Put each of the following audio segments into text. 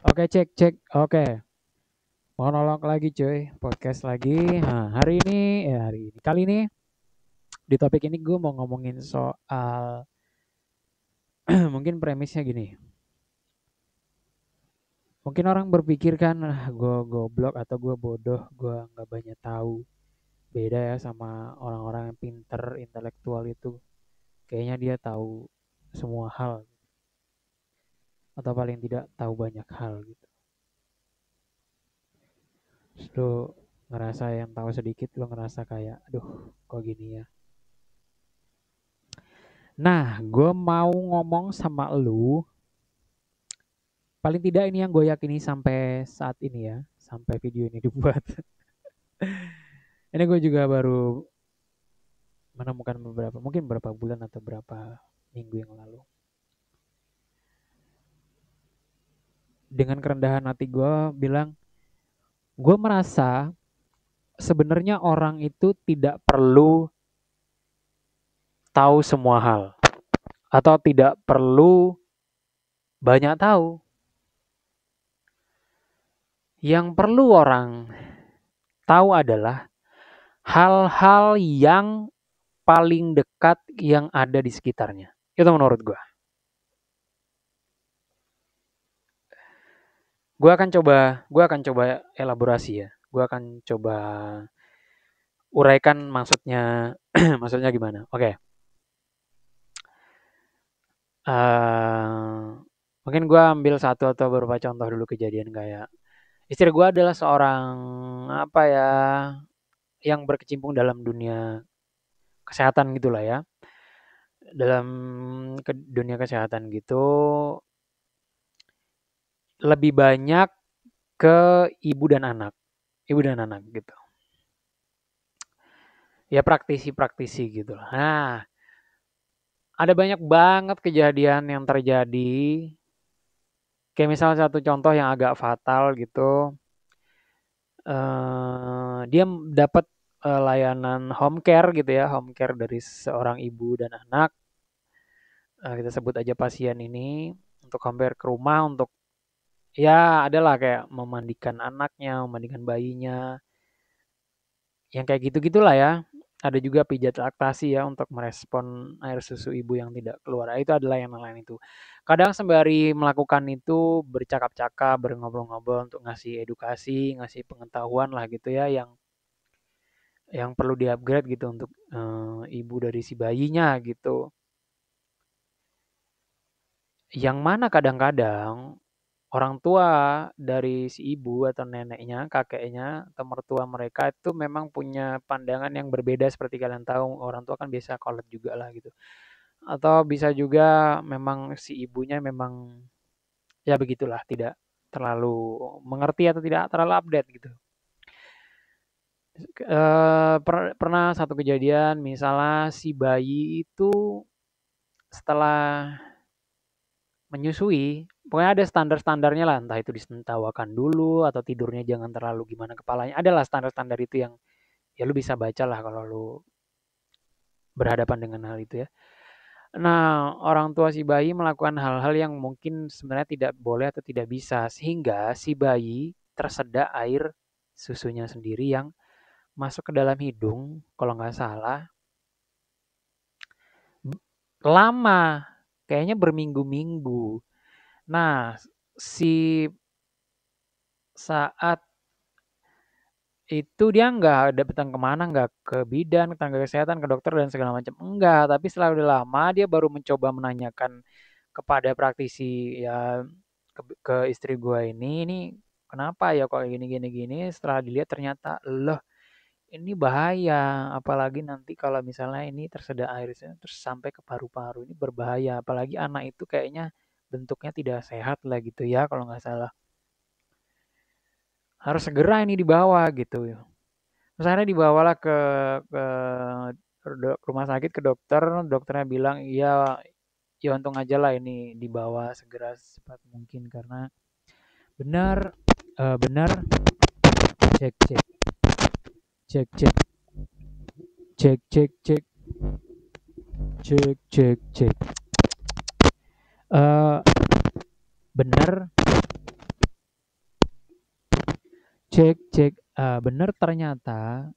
Oke, cek cek. Oke. Monolog lagi cuy, podcast lagi. Nah, kali ini di topik ini gue mau ngomongin soal mungkin premisnya gini. Mungkin orang berpikir kan, gue goblok atau gue bodoh, gue nggak banyak tahu. Beda ya sama orang-orang yang pinter, intelektual itu. Kayaknya dia tahu semua hal atau paling tidak tahu banyak hal gitu. Terus lu ngerasa yang tahu sedikit, lu ngerasa kayak, aduh, kok gini ya. Nah, gue mau ngomong sama lu, paling tidak ini yang gue yakini sampai saat ini ya, sampai video ini dibuat. Ini gue juga baru menemukan mungkin beberapa bulan atau berapa minggu yang lalu. Dengan kerendahan hati gue bilang, gue merasa sebenarnya orang itu tidak perlu tahu semua hal. Atau tidak perlu banyak tahu. Yang perlu orang tahu adalah hal-hal yang paling dekat yang ada di sekitarnya. Itu menurut gue. Gue akan coba elaborasi ya. Gue akan coba uraikan maksudnya, maksudnya gimana. Oke. Uh, Mungkin gue ambil satu atau beberapa contoh dulu kejadian kayak istri gue adalah seorang apa ya yang berkecimpung dalam dunia kesehatan gitulah ya. Dalam dunia kesehatan gitu lebih banyak ke ibu dan anak. Ibu dan anak gitu. Ya praktisi-praktisi gitu. Nah, ada banyak banget kejadian yang terjadi. Kayak misalnya satu contoh yang agak fatal gitu. Dia dapat layanan home care gitu ya, home care dari seorang ibu dan anak. Kita sebut aja pasien ini untuk home care ke rumah untuk ya adalah kayak memandikan anaknya, memandikan bayinya, yang kayak gitu-gitulah ya. Ada juga pijat laktasi ya untuk merespon air susu ibu yang tidak keluar. Itu adalah yang lain itu. Kadang sembari melakukan itu bercakap-cakap, ngobrol-ngobrol untuk ngasih edukasi, ngasih pengetahuan lah gitu ya yang perlu di-upgrade gitu untuk ibu dari si bayinya gitu. Yang mana kadang-kadang orang tua dari si ibu atau neneknya, kakeknya, atau mertua mereka itu memang punya pandangan yang berbeda seperti kalian tahu orang tua kan biasa kolot juga lah gitu. Atau bisa juga memang si ibunya memang ya begitulah tidak terlalu mengerti atau tidak terlalu update gitu. Pernah satu kejadian misalnya si bayi itu setelah menyusui, pokoknya ada standar-standarnya lah, entah itu disentawakan dulu atau tidurnya jangan terlalu gimana kepalanya. Adalah standar-standar itu yang ya lu bisa baca lah kalau lu berhadapan dengan hal itu ya. Nah, orang tua si bayi melakukan hal-hal yang mungkin sebenarnya tidak boleh atau tidak bisa sehingga si bayi tersedak air susunya sendiri yang masuk ke dalam hidung kalau nggak salah lama, kayaknya berminggu-minggu. Nah, si saat itu dia nggak datang kemana, nggak ke bidan, ke tenaga kesehatan, ke dokter dan segala macam. Enggak, tapi setelah udah lama dia baru mencoba menanyakan kepada praktisi ya ke istri gua ini kenapa ya kok gini gini gini. Setelah dilihat ternyata loh ini bahaya, apalagi nanti kalau misalnya ini tersedak airnya terus sampai ke paru-paru ini berbahaya. Apalagi anak itu kayaknya bentuknya tidak sehat lah gitu ya kalau nggak salah. Harus segera ini dibawa gitu. Terus akhirnya dibawalah ke rumah sakit ke dokter, dokternya bilang iya ya untung aja lah ini dibawa segera secepat mungkin karena benar benar cek cek cek cek cek cek cek cek cek cek benar Cek, bener ternyata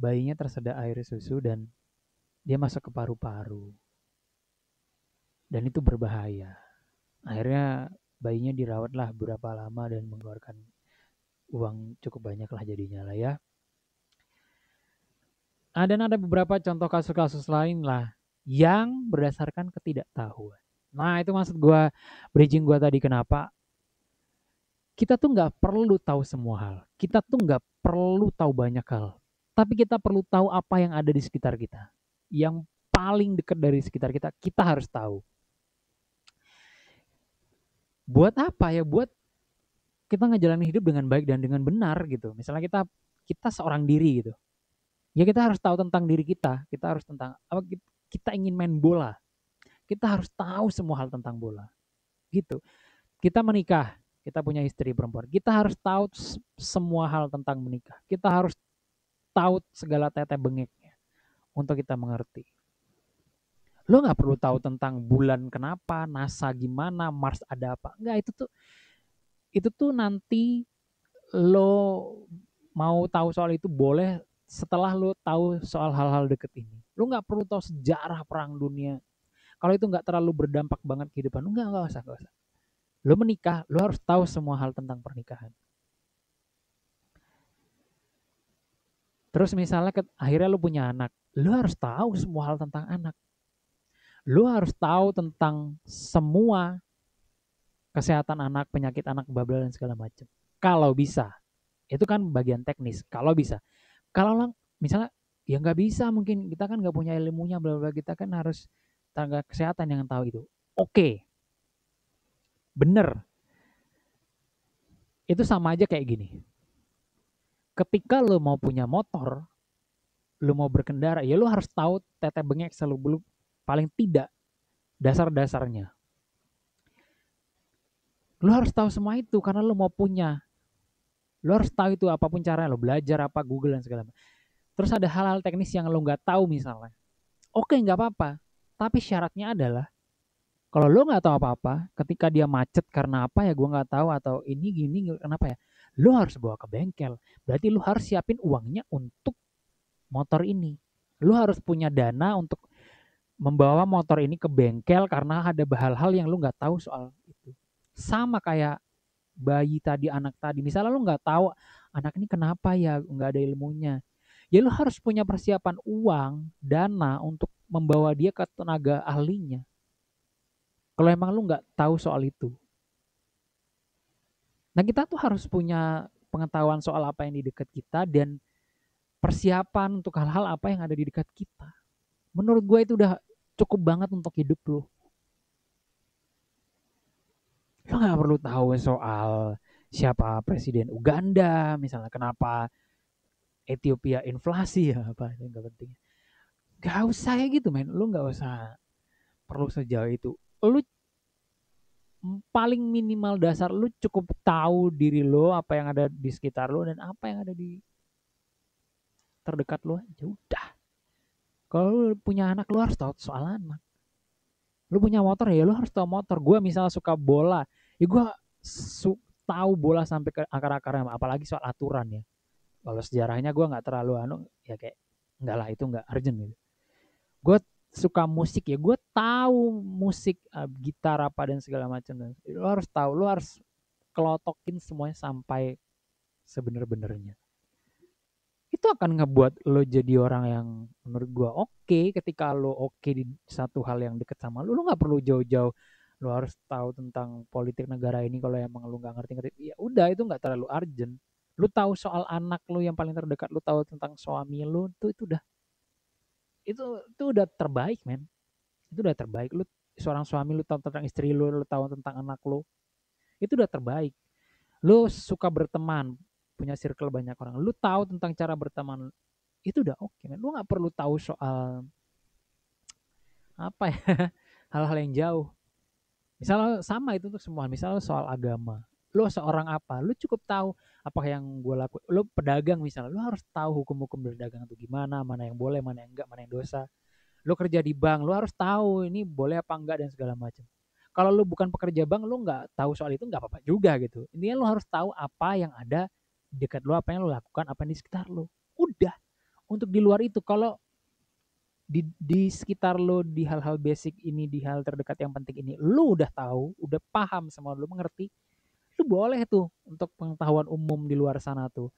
bayinya tersedak air susu dan dia masuk ke paru-paru. Dan itu berbahaya. Akhirnya bayinya dirawatlah berapa lama dan mengeluarkan uang cukup banyak lah jadinya lah ya. Dan ada beberapa contoh kasus-kasus lain lah yang berdasarkan ketidaktahuan. Nah itu maksud gue, bridging gue tadi kenapa kita tuh nggak perlu tahu semua hal. Kita tuh nggak perlu tahu banyak hal. Tapi kita perlu tahu apa yang ada di sekitar kita. Yang paling dekat dari sekitar kita, kita harus tahu. Buat apa ya? Buat kita ngejalanin hidup dengan baik dan dengan benar gitu. Misalnya kita seorang diri gitu. Ya kita harus tahu tentang diri kita. Kita harus tentang apa kita ingin main bola. Kita harus tahu semua hal tentang bola. Gitu. Kita menikah, kita punya istri perempuan. Kita harus tahu semua hal tentang menikah. Kita harus tahu segala tete bengeknya untuk kita mengerti. Lo nggak perlu tahu tentang bulan kenapa, NASA gimana, Mars ada apa. Enggak, itu tuh nanti lo mau tahu soal itu boleh setelah lo tahu soal hal-hal deket ini. Lo nggak perlu tahu sejarah perang dunia. Kalau itu nggak terlalu berdampak banget kehidupan, nggak usah, nggak usah. Lo menikah, lo harus tahu semua hal tentang pernikahan. Terus misalnya akhirnya lo punya anak, lo harus tahu semua hal tentang anak. Lo harus tahu tentang semua kesehatan anak, penyakit anak, babla dan segala macam. Kalau bisa, itu kan bagian teknis. Kalau bisa, kalau misalnya ya nggak bisa, mungkin kita kan nggak punya ilmunya, bla bla, kita kan harus tenaga kesehatan yang tahu itu. Oke, bener. Itu sama aja kayak gini. Ketika lo mau punya motor, lo mau berkendara, ya lo harus tahu tete bengek seluk paling tidak dasar-dasarnya. Lo harus tahu semua itu karena lo mau punya. Lo harus tahu itu apapun caranya, lo belajar apa, Google dan segala macam. Terus ada hal-hal teknis yang lo nggak tahu misalnya. Oke, nggak apa-apa. Tapi syaratnya adalah kalau lo nggak tahu apa-apa, ketika dia macet karena apa ya gue nggak tahu atau ini gini kenapa ya, lo harus bawa ke bengkel. Berarti lo harus siapin uangnya untuk motor ini. Lo harus punya dana untuk membawa motor ini ke bengkel karena ada hal-hal yang lo nggak tahu soal itu. Sama kayak bayi tadi, anak tadi. Misalnya lo nggak tahu anak ini kenapa ya, nggak ada ilmunya. Ya lo harus punya persiapan uang, dana untuk membawa dia ke tenaga ahlinya. Kalau emang lu nggak tahu soal itu. Nah kita tuh harus punya pengetahuan soal apa yang di dekat kita dan persiapan untuk hal-hal apa yang ada di dekat kita. Menurut gue itu udah cukup banget untuk hidup lu. Lu nggak perlu tahu soal siapa presiden Uganda, misalnya kenapa Ethiopia inflasi ya apa itu nggak penting. Gak usah ya gitu men, lu nggak usah perlu sejauh itu. Lu paling minimal dasar lu cukup tahu diri lu, apa yang ada di sekitar lu dan apa yang ada di terdekat lu aja udah. Kalau lu punya anak lu harus tahu soal anak. Lu punya motor ya lu harus tahu motor. Gue misalnya suka bola, ya gue tahu bola sampai ke akar-akarnya, apalagi soal aturan ya. Kalau sejarahnya gue nggak terlalu ya kayak nggak lah itu nggak urgent gitu. Gue suka musik ya gue tahu musik, gitar apa dan segala macam. Lu harus tahu, lu harus kelotokin semuanya sampai sebenar-benarnya. Itu akan ngebuat lo jadi orang yang menurut gua oke. Ketika lo oke di satu hal yang deket sama lo nggak perlu jauh-jauh lo harus tahu tentang politik negara ini. Kalau emang lo nggak ngerti-ngerti ya udah, itu nggak terlalu urgent. Lo tahu soal anak lo yang paling terdekat, lo tahu tentang suami lo, itu udah, itu udah terbaik men. Itu udah terbaik. Lo seorang suami, lo tahu tentang istri lo tahu tentang anak lo, itu udah terbaik. Lo suka berteman, punya circle banyak orang, lu tahu tentang cara berteman, itu udah oke. Lu nggak perlu tahu soal apa ya, hal-hal yang jauh. Misalnya sama itu untuk semua, misalnya soal agama, lu seorang apa, lu cukup tahu apa yang gue lakuin. Lu pedagang misalnya, lu harus tahu hukum-hukum berdagang itu gimana, mana yang boleh, mana yang enggak, mana yang dosa. Lu kerja di bank, lu harus tahu ini boleh apa enggak dan segala macam. Kalau lu bukan pekerja bank, lu nggak tahu soal itu nggak apa-apa juga gitu. Intinya lu harus tahu apa yang ada dekat lo apa yang lo lakukan, apa yang di sekitar lo. Udah. Untuk di luar itu, kalau di sekitar lo, di hal-hal basic ini, di hal terdekat yang penting ini, lo udah tahu, udah paham semua, lo mengerti, lo boleh tuh untuk pengetahuan umum di luar sana tuh.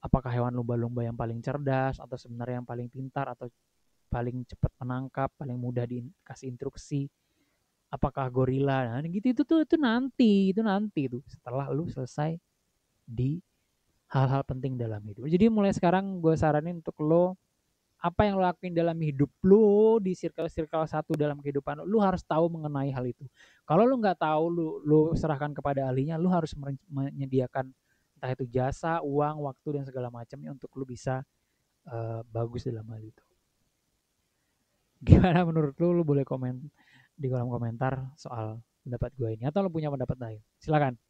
Apakah hewan lumba-lumba yang paling cerdas, atau sebenarnya yang paling pintar, atau paling cepat menangkap, paling mudah dikasih instruksi, apakah gorila, nah gitu, itu nanti tuh setelah lu selesai di hal-hal penting dalam hidup. Jadi mulai sekarang gue saranin untuk lo, apa yang lo lakuin dalam hidup lo, di circle-circle satu dalam kehidupan lo harus tahu mengenai hal itu. Kalau lo nggak tahu, lo serahkan kepada ahlinya. Lo harus menyediakan entah itu jasa, uang, waktu, dan segala macamnya untuk lo bisa bagus dalam hal itu. Gimana menurut lo? Lo boleh komen di kolom komentar soal pendapat gue ini, atau lo punya pendapat lain, silakan.